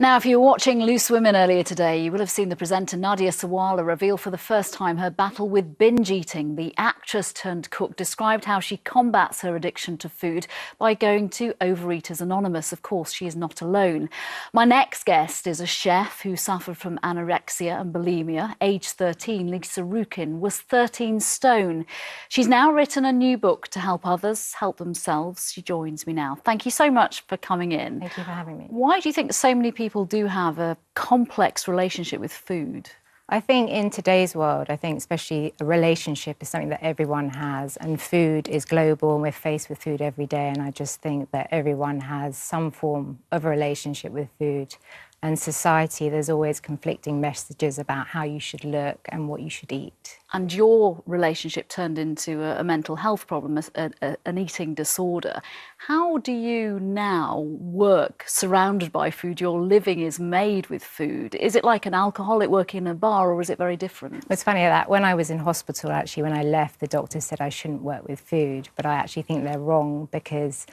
Now, if you were watching Loose Women earlier today, you will have seen the presenter Nadia Sawalha reveal for the first time her battle with binge eating. The actress turned cook described how she combats her addiction to food by going to Overeaters Anonymous. Of course, she is not alone. My next guest is a chef who suffered from anorexia and bulimia. Age 13, Lisa Rukin was 13 stone. She's now written a new book to help others help themselves. She joins me now. Thank you so much for coming in. Thank you for having me. Why do you think so many people do have a complex relationship with food? I think in today's world, especially a relationship is something that everyone has, and food is global and we're faced with food every day, and I just think that everyone has some form of a relationship with food. And society, there's always conflicting messages about how you should look and what you should eat. And your relationship turned into a mental health problem, an eating disorder. How do you now work surrounded by food? Your living is made with food. Is it like an alcoholic working in a bar, or is it very different? It's funny that when I was in hospital, actually, when I left, the doctor said I shouldn't work with food, but I actually think they're wrong, because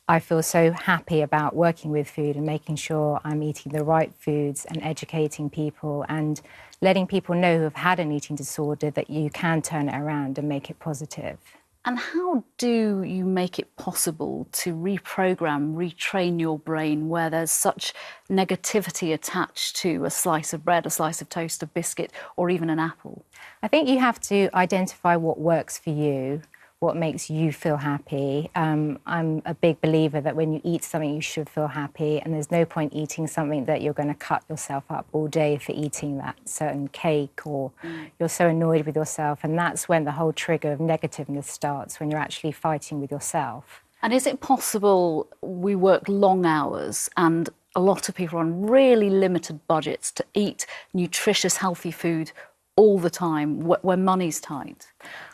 I feel so happy about working with food and making sure I'm eating the right foods and educating people and letting people know who have had an eating disorder that you can turn it around and make it positive. And how do you make it possible to reprogram, retrain your brain where there's such negativity attached to a slice of bread, a slice of toast, a biscuit, or even an apple? I think you have to identify what works for you, what makes you feel happy. I'm a big believer that when you eat something, you should feel happy, and there's no point eating something that you're going to cut yourself up all day for eating that certain cake, or you're so annoyed with yourself, and that's when the whole trigger of negativeness starts, when you're actually fighting with yourself. And is it possible we work long hours and a lot of people are on really limited budgets to eat nutritious, healthy food all the time when money's tight?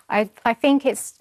I think it's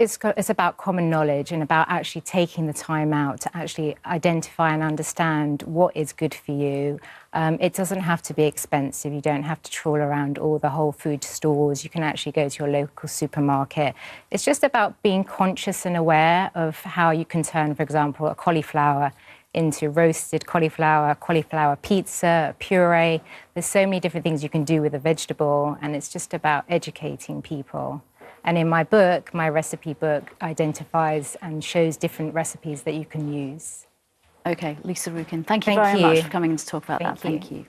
about common knowledge and about actually taking the time out to actually identify and understand what is good for you. It doesn't have to be expensive. You don't have to trawl around all the whole food stores. You can actually go to your local supermarket. It's just about being conscious and aware of how you can turn, for example, a cauliflower into roasted cauliflower pizza, a puree. There's so many different things you can do with a vegetable, and it's just about educating people. And in my book, my recipe book identifies and shows different recipes that you can use. OK, Lisa Rukin, thank you very much for coming in to talk about that. Thank you.